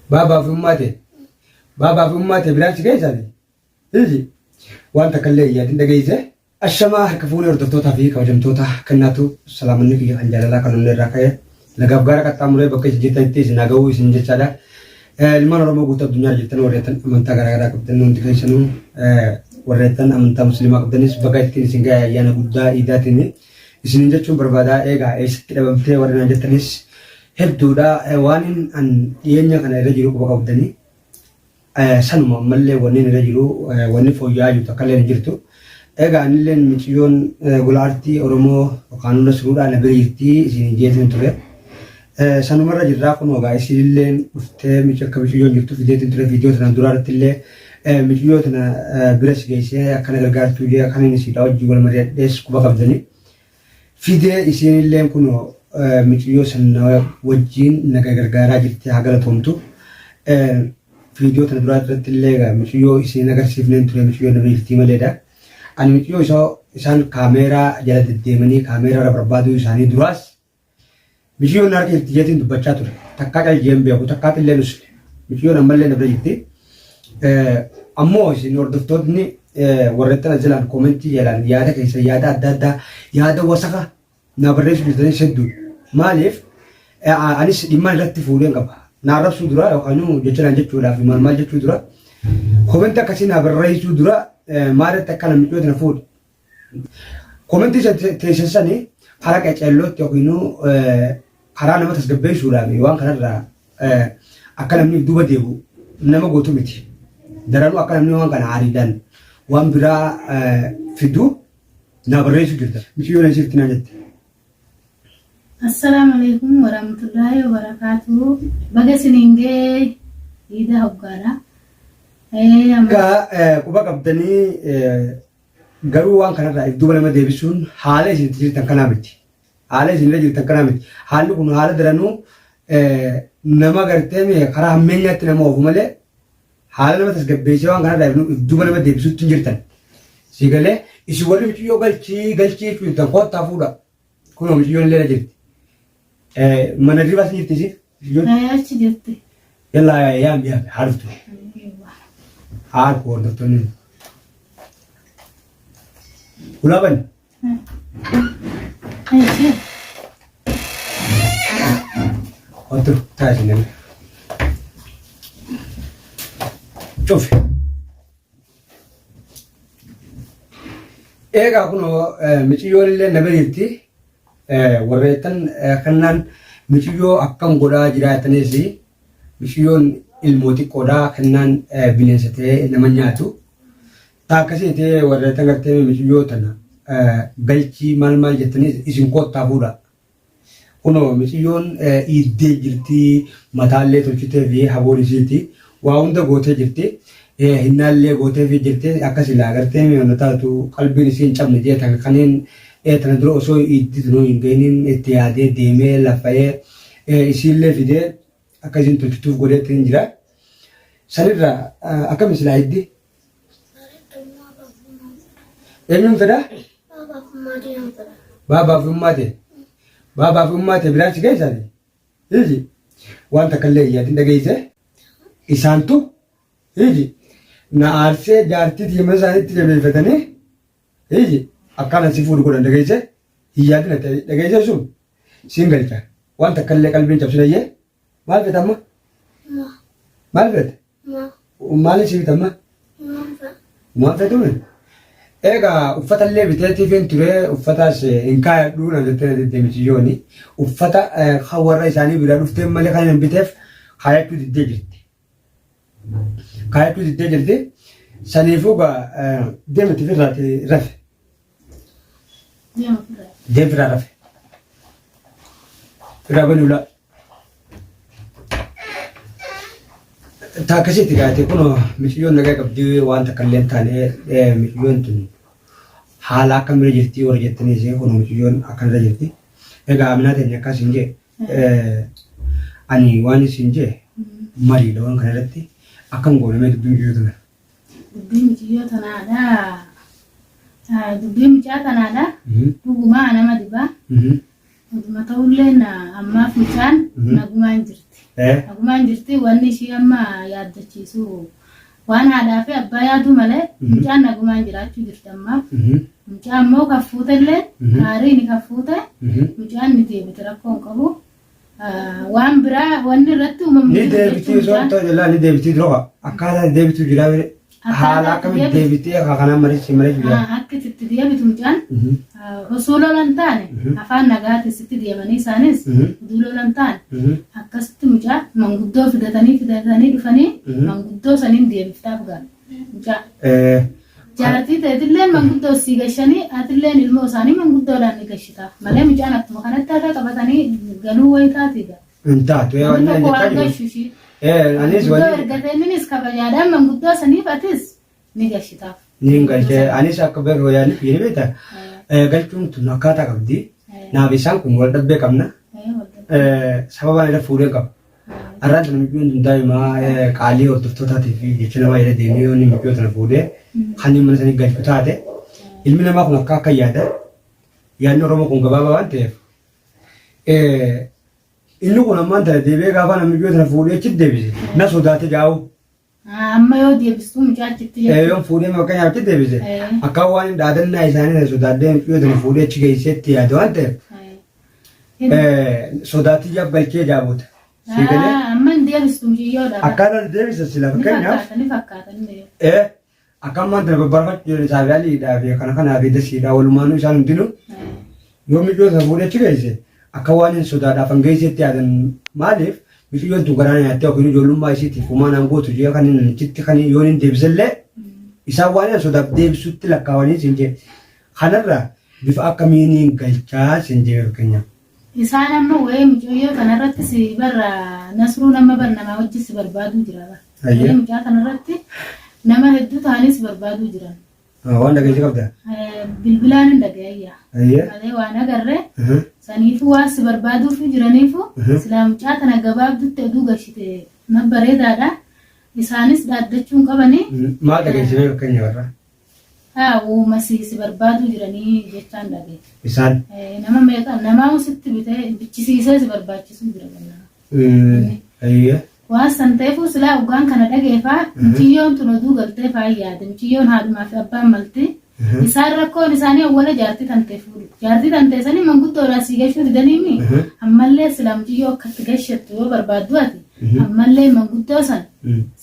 Baba Fumate. Baba Fumate branch gaisani. Hizi. Wanta kalle yaadin dhageyse. Ashamaa harka fuunee hordoftoota fi kabajamtoota kennatu salaamanni kiyya kan jaalalaa kan hundee irraa ka'e lagaaf gaara qaxxaamuree bakka isin jirtanitti isin haga'uu isin jechaadha. Ilmaan Oromoo guutuu addunyaa jirtan warreettan amantaa garaagaraa qabdan hundi keessanuu warreettan amantaa musliimaa qabdanis bakka ittiin isin ga'e ayyaana guddaa iidaatiin isin jechuun barbaadaa eegaa eessatti dhabamtee warri naan jettanis hedduudha waan an dhiyeenya kana irra jiru quba qabdanii sanuma ammallee wanneen irra jiru wanni fooyya'aa jirtu akka illee jirtu. Egaa anilleen miciyyoon gola aartii Oromoo yookaan hunda suruudhaan na bira jirti isin jeetiin ture. Sanumarra jirraa kun ogaa isinilleen dhuftee akka miciyyoon jirtu fideetiin ture viidiyoo tana duraa irratti illee miciyyoo tana bira si geessee akkana gargaartuu illee akkana inni siidhaa wajjin wal mari'adhees quba qabdanii. Fidee isinilleen kun miciyyoo sana wajjin naga gargaaraa jirti haa galatoomtu. Viidiyoo tana duraa irratti illee miciyyoo isin agarsiifneen ture miciyyoo na biiftii maleedha. Ani miciyyoo isaan kaameeraa jala deddeemanii kaameeraa barbaaduu isaanii duraas miciyyoon harka jirti jeetiin dubbachaa ture. Takkaa caljeem beeku takkaa illee nusle. Miciyyoon ammallee na bira jirti. Ammoo isin hordoftoonni warreettan ajalaan koomentii jalaan yaada keessa yaada adda addaa yaada wasaqa na barreessu jirtanii hedduu. Maaliif anis dhimma irratti fuudheen qaba. Na arrabsuu dura yookaan jechaan jechuudhaaf maal jechuu dura koomentii akkasii na barreessuu dura maalitti akka namni dhiyootina fuudhe. Koomentii teessisanii karaa qaceellootti yookiin karaa nama tasgabbeessuudhaaf waan kanarraa akka namni duuba deebi'u nama gootu miti. Daranuu akka namni waan kana aariidhaan waan biraa fiduu na barreessuu jirta. Miciyyoon asitti na jette. Assalamualaikum warahmatullahi wabarakatuh. Baga siningee ida hoggaadha. Quba qabdanii garuu waan kanarraa if duuba nama deebisuun haala isin jirtan kanaa miti. Haala isin irra jirtan kanaa miti. Haalli kun haala daranuu nama gartee karaa hammeenyaatti nama oofu malee haala nama tasgabbeessee waan kanarraa if duuba nama deebisuutti hin jirtan. Si galee isin warri miciyyoo galchii jirtan koottaa fuudha. Kunoo miciyyoon illee jirti. Mana dirbaas ni jirti isin? Achi jirti. Yallaa yaam haaruftu. Haarku hordoftoonni. Ulaaban? Otur taasisan. Cufi. Egaa kunoo miciyyoon illee na bira jirti. Warreettan kannaan miciyyoo akkam godhaa jiraatanis miciyyoon ilmoo xiqqoodhaa kannaan bineensa ta'ee nama nyaatu. Akkasii ta'ee warreettan gartee miciyyoo tana galchii maal jettanii isin koottaa fuudha. Kunoo miciyyoon iddee jirti mataallee tolchitee fi haboon isiiti waa hunda gootee jirti. Hinnaallee gootee fi jirti akkasilaa gartee mi'oona taatu qalbiin isiin cabne jeetan kanneen tana dura osoo itti hin geenin itti yaadee deemee lafa'ee isiillee fidee akka isin tolchituuf godheetti hin jira. Sanirraa akkam islaa iddi? Eenyuun fedhaa? Baabaa fi ummaate. Baabaa fi ummaate biraan si geessaati. Hiiji wanta kallee yaadin dhageesse isaantu hiiji na aarsee jaartii tiima isaaniitti jabeeffatanii hiiji akkana si fuudhu godhan dhageesse hin yaadina dhageesse sun siin galcha wanta kallee qalbiin cabsinayyee maal fedha amma? Maal fedha? Maal si bita amma? Maal fedhume? Egaa uffata illee biteetiifin ture uffataas hin kaayadhuu na jettee deddeemiciyyooni uffata warra isaanii biraa dhuftee malee kan hin biteef kaayachuu diddee jirti. Kaayachuu diddee jirti saniifuu deematti firraati rafe. Deem firaa rafe. Firaa bal'uula. Akkasitti gaatee kun miciyyoon nagaa qabdii waan takka illee hin taane miciyyoon tun haala akkamirra jirti warra jettanii ishee kun miciyyoon akkanirra jirti. Egaa aminaa ta'e akkas hin jee ani waan isin jee mariidha waan kana irratti akkam goonamee dubbii mijiyyoo tana. Dubbii mijiyyoo tanaadha. Dubbii micaa tanaadha. Dhugumaa nama dibaa. Mata ulleen ammaaf mucaan nagumaan jirti. Nagumaan jirti wanni ishii amma yaaddachiisu waan haadhaa fi abbaa yaadu malee mucaan nagumaan jiraachuu jirti ammaaf. Mucaan immoo kaffuutellee gaarii ni kaffuute mucaan ni deebite rakkoon qabu. Waan biraa wanni irratti uumamu. Ni deebitii osoo ta'u jala ni deebitii dura akkaataa deebituu jira haala akkamitti deebitee kana marii jira. Akka itti deebitu mucaan osoo lolan taane afaan nagaatti sitti deemanii isaanis uduu lolan taane akkasitti mucaa manguddoo fidatanii dhufanii manguddoo saniin deebiftaaf ga'a mucaa. Jaartii ta'etillee manguddoo sii gashanii atilleen ilmoo isaanii manguddoodhaan ni gashitaaf malee mucaan akkuma kanatti akka qabatanii galuu wayitaatiidha. Intaatu waan gashuushi. Anis ergateenis kabajaadhaan manguddoo saniif atis ni gashitaaf. Ni galchee anis akka beeku yaani fiini beektaa galchuun tun akkaataa qabdi. Naaf isaan kun wal dhabbee qabna. Sababaan irra fuudhee qaba. Arraan sana miidhuun daa'imaa qaalii hordoftootaatiif fi jecha namaa jedhee deemee yoo inni miidhuu sana fuudhee kan mana sanii galchu taate ilmi namaa kun akka yaada yaadni Oromoo kun gabaabaa waan ta'eef inni kun ammaan ta'e deebi'ee gaafa namni miidhuu sana fuudhee achitti deebise na sodaate gaa'u. Amma yoo deebistuu mucaa achitti jechuudha. Yoo fuudhee maqaa nyaatti deebise akka waan dhaadannaa isaanii sodaadhee miidhuu sana fuudhee achi geesseetti yaada waan ta'eef sodaattii jabbalchee jaabota. Amma hin deebistu mucayyoodha. Akkaataa deebisa sila fakkeenyaaf. Fakkaatanii. Akka ammaan tana babbarfachuu jiran saafiyaaliidhaa fi kana fi dasiidhaa walumaanuu isaan hundinuu yoo miidhuu sana fuudhee achi geesse akka waan hin sodaadhaaf hin geesseetti yaadan maaliif miidhuu tun garaa nyaattee yookiin ijoollummaa isiitiif uumaan hangootu jee kan hin achitti kan yoo hin deebisallee isaan waan hin sodaaf deebisuutti lakkaawanii siin jee kanarraa bifa akkamiin galchaa siin jee fakkeenyaaf. Isaan amma wayii mucayyoo kanarratti si barra nasruu nama bar namaa wajjin si barbaaduu jira. Wayii mucaa kanarratti nama hedduu ta'anis barbaaduu jiran. Waan dhageessi qabda? Bilbilaan hin dhagayayyaa. Malee waan agarree saniifuu waan si barbaaduuf jiraniifu silaa mucaa kana gabaabdutti oduu gashite na bareedaadha. Isaanis dhaaddachuun qabanii. Maal dhageessi fakkeenya warra? Uuma si barbaaduu jiranii jechaan dhagee. Isaan? Nama meeqa namaa usitti bitee bichisiisee si barbaachisuu jira gannaa. Waan san ta'eefuu silaa dhugaan kana dhageefaa mucayyoon tun oduu galtee faayyaade mucayyoon haadhumaa fi abbaan maltee isaan rakkoon isaanii awwala jaartii tantee fuudhu. Jaartii tantee sanii manguddoodhaan si gashuu didaniimi ammallee silaa mucayyoo akkatti gashattu yoo barbaaddu ati ammallee manguddoo san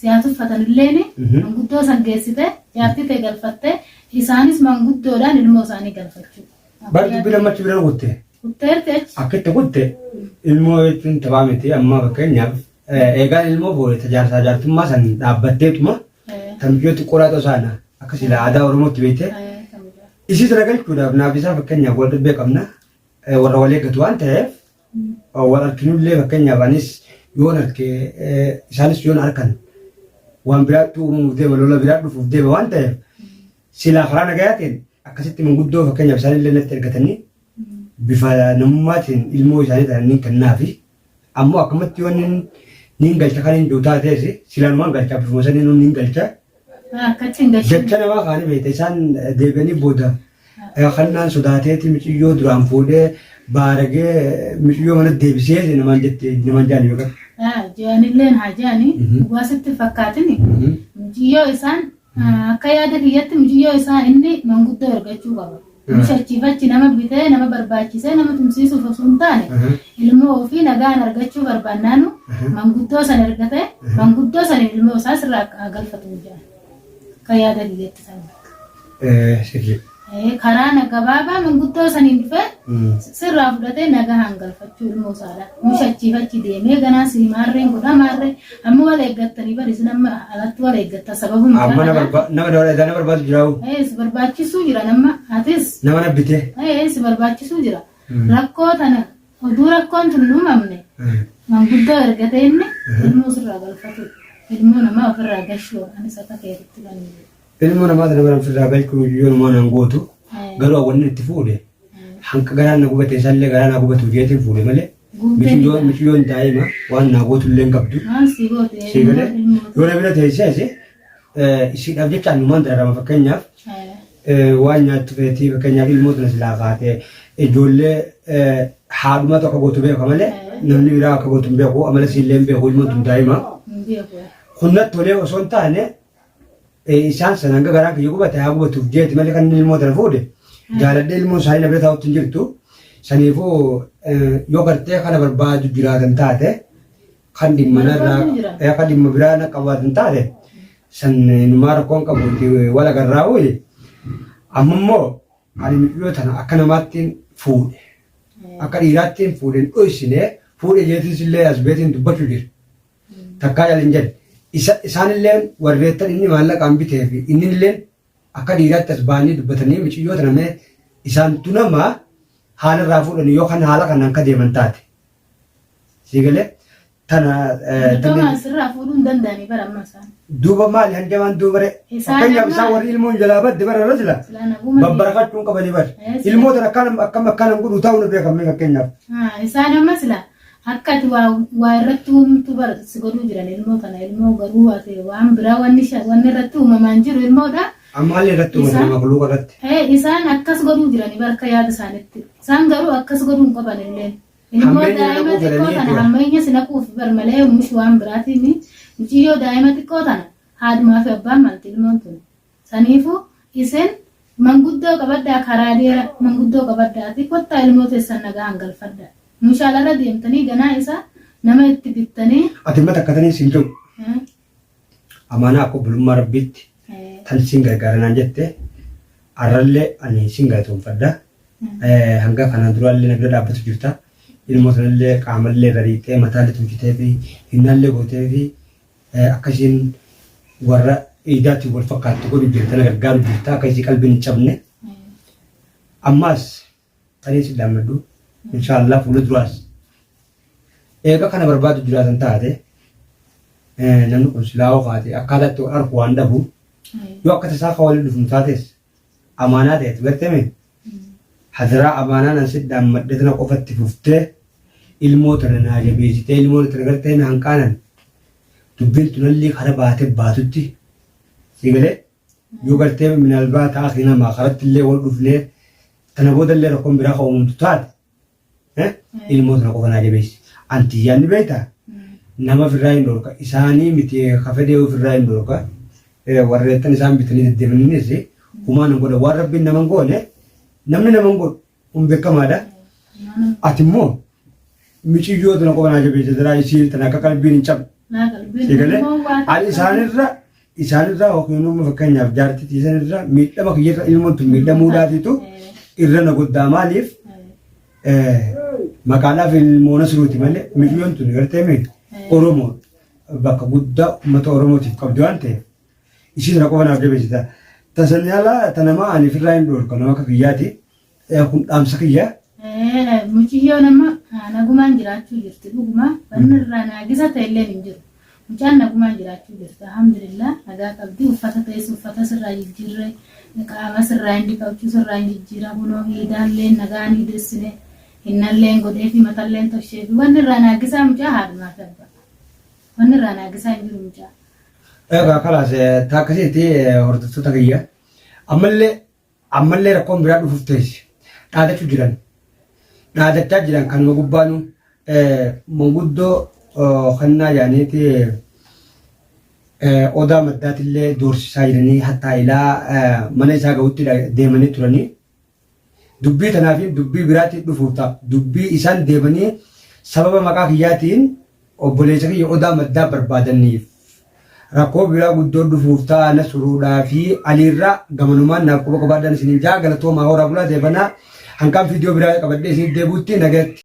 siyaa tuffatanilleeni manguddoo san geessite jaartii ta'e galfattee isaanis manguddoodhaan ilmoo isaanii galfachuu. Barri bira machi bira kutte. Kutteerti achi. Akkitti kutte ilmoo jechuun taphaa miti amma fakkeenyaaf eegaan ilmoo boole jaartummaa san dhaabbatteetuma kan biyyooti qoraatoo isaana akkasii aadaa Oromootti beekte isii sana galchuudhaaf naaf isaa fakkeenyaaf wal dhabbee qabna warra wal eeggatu waan ta'eef wal arginullee fakkeenyaaf anis yoon argee isaanis yoon arkan waan biraatti uumuuf deema lola biraa dhufuuf deema waan ta'eef silaa karaa nagayaatiin akkasitti manguddoo fakkeenyaaf isaanillee natti ergatanii bifa namummaatiin ilmoo isaanii ta'anii kennaafi ammoo akkamatti yoon niin galcha kan hin juutaa ta'es silaanumaan galchaa bifuma sanii nuun niin galcha. Jecha namaa kaanii beekte isaan deebi'anii booda kannaan sodaateeti mucayyoo duraan fuudhee baaragee mucayyoo mana deebisee namaan jette namaan jaanii yookaan. Jaanilleen haa jaanii waasitti fakkaatini mucayyoo isaan akka yaada kiyyatti mucayyoo isaa inni manguddoo argachuu qaba. Mishachiifachi nama bitee nama barbaachisee nama tumsiisuuf osoo hin taane ilmoo ofii nagaan argachuu barbaannaanu manguddoo san ergatee manguddoo san ilmoo isaa sirraa galfatu jira. Akka yaada kiyyatti sana. Karaa gabaabaa manguddoo saniin dhufee sirraa fudhatee nagaan galfachuu ilmoo isaadha. Mishachiifachi deemee ganaa si maarreen godha maarree amma wal eeggattanii bariisu nama alatti wal eeggatta sababuma. Amma nama barbaadu jiraa'u. Si barbaachisuu jira nama atis. Nama nabbitee. Si barbaachisuu jira. Rakkoo tana oduu rakkoon tun hin uumamne manguddoo ergatee inni ilmoo sirraa galfatu ilmoo namaa ofirraa gashuu anis akka ta'etti kan ilmoo namaa sana bara ofirraa galchuu yoo namaa nan gootu garuu hawwanni itti fuudhe hanqa garaan na gubate isaallee garaan na gubatu jeetiin fuudhe malee miciyyoon daa'ima waan na gootu illee hin qabdu. Siigalee yoo na bira teessee isiidhaaf jecha annumaan dararama fakkeenyaaf waan nyaattu feetii fakkeenyaaf ilmoo tana silaa kaatee ijoollee haaduma tokko gootu beeku malee namni biraa akka gootu beeku amala silleen beeku ilmoo tun daa'ima. Kunnat tolee osoo hin taane isaan sana hanga garaan kiyya gubate haa gubatuuf jeeti malee kan ilmoo tana fuudhe jaaladhee ilmoo isaanii na bira taa'utti hin jirtu. Saniifuu yoo gartee kana barbaadu jiraatan taate kan dhimma narraa kan dhimma biraa na qabaatan taate san numaa rakkoon qabuuti wal agarraa uuyi. Amma immoo ani miidhoo tana akka namaattiin fuudhe akka dhiiraattiin fuudheen dho'isinee fuudhe jeetis illee as beetiin dubbachuu jira. Takkaa jaalin jedhe isaanillee warreettan inni maallaqaan bitee fi inni illee akka dhiiraatti as ba'anii dubbatanii miicciyoo tana mee isaantu namaa haala irraa fuudhanii yookaan haala kanaan akka deeman taate. Siigalee tana. Dhugama asirraa fuudhuu hin danda'anii bara amma isaan. Duuba maali hanjamaan duuba ree? Fakkeenyaaf isaan warri ilmoon jalaa badde bara irra jira. Babbarafachuun qabanii bara. Ilmoota akkam akkanaan godhu ta'uu nu beekamne fakkeenyaaf. Isaan amma sila akka ati waa irratti uumtu bara si godhuu jiran ilmoo kana ilmoo garuu waan biraa wanni irratti uumamaan jiru ilmoodha. Ammallee irratti uumaman maqluuqa irratti. Isaan akkas godhuu jirani barka yaada isaaniitti. Isaan garuu akkas godhuu hin qaban illee. Ilmoo daa'ima xiqqoo tana hammeenya sinaquuf barmalee oomishi waan biraatiin muciyyoo daa'ima xiqqoo tana haadhumaa fi abbaan malti ilmoon tun. Saniifuu isin manguddoo qabaddaa karaa dheeraa manguddoo qabaddaati kottaa ilmoo teessan nagaa hangalfadda. Mushaalarra deemtanii ganaa isaa nama itti bittanii. Ati mata akkatanii siin jiru. Amaanaa akka bulummaa rabbiitti tan siin gargaaranaan jettee arrallee ani siin galatoomfadda. Hanga kanaan duraallee na bira dhaabbatu jirta. Ilmoo sanallee qaamallee rariitee mataallee tuujitee fi hinnaallee gootee fi akkasiin warra iidaatti wal fakkaattu godhu jirta na gargaaru jirta akkasii qalbiin hin cabne. Ammaas tanii si daammadhu inshaallah fuula duraas eega kana barbaadu jiraatan taate namni kun silaa'oo kaate akkaataatti arku waan dhabu yoo akka tasaa ka waliin dhufu taates amaanaa ta'etu gartame. Hadiraa amaanaan asi daammadhee tana qofatti fuftee ilmoo tana naa jabeessitee ilmoo tana gartee na hanqaanan dubbiin tunallee kara baatee baatutti siigalee yoo gartee minaalbaa ta'a namaa karatti illee wal dhufnee tana boodallee rakkoon biraa ka uumamtu taate ilmoo tana qofa naa jabeessi. Antiyyaa ni beektaa nama ofirraa hin dhorka isaanii miti kafedee ofirraa hin dhorka warreettan isaan bitanii deddeebinis humaan godha waan rabbiin nama goone. Namni nama godhu kun beekamaadha. Ati immoo miiciyyoo tana qofa naa jabeessa jiraa isii tana akka qalbiin hin cabne. Siigalee ani isaanirraa yookiin immoo fakkeenyaaf jaartii tiisanirraa miidhama kiyyarra ilmoon tun miidhamuudhaatitu irra na goddaa maaliif maqaadhaaf ilmoona siruuti malee miiciyyoon tun gartee mee Oromoo bakka guddaa uummata Oromootiif qabdi waan ta'eef isii tana qofa naaf jabeessita. Tasan yaalaa tanamaa ani firraa hin dhorka nama akka kiyyaati. Kun dhaamsa kiyyaa. Muciyyoo nama nagumaan jiraachuu jirti dhuguma. Wanni irraa naagisa ta'ellee hin jiru. Mucaan nagumaan jiraachuu jirti. Alhamdulillah nagaa qabdi uffata ta'es uffata sirraa jijjiirre qaama sirraa hin dhiqachuu sirraa hin jijjiira kunoo hiidaallee nagaa ni dessine hinnallee godhee fi matallee tolchee fi wanni irraa naagisaa mucaa haadhumaa qabba. Wanni irraa naagisaa hin jiru mucaa. Egaa kalaas taakasiitti hordoftoota kiyya ammallee rakkoon biraa dhufuuf teessi dhaadachuu jiran dhaadachaa jiran kan gubbaanu manguddoo kannaa jaaniiti odaa maddaatillee doorsisaa jiranii hattaa ilaa mana isaa ga'utti deemanii turanii dubbii tanaaf dubbii biraatti dhufuuf ta'a dubbii isaan deemanii sababa maqaa kiyyaatiin obboleessa kiyya odaa maddaa barbaadaniif. Rakkoo biraa guddoo dhufuuf ta'a suruudhaa fi aliirraa gamanumaan naaf quba qabaadan isin jaa galatoomaa horaa bulaa deebanaa hanqaan viidiyoo biraa qabadhee isin deebuutti nagatti.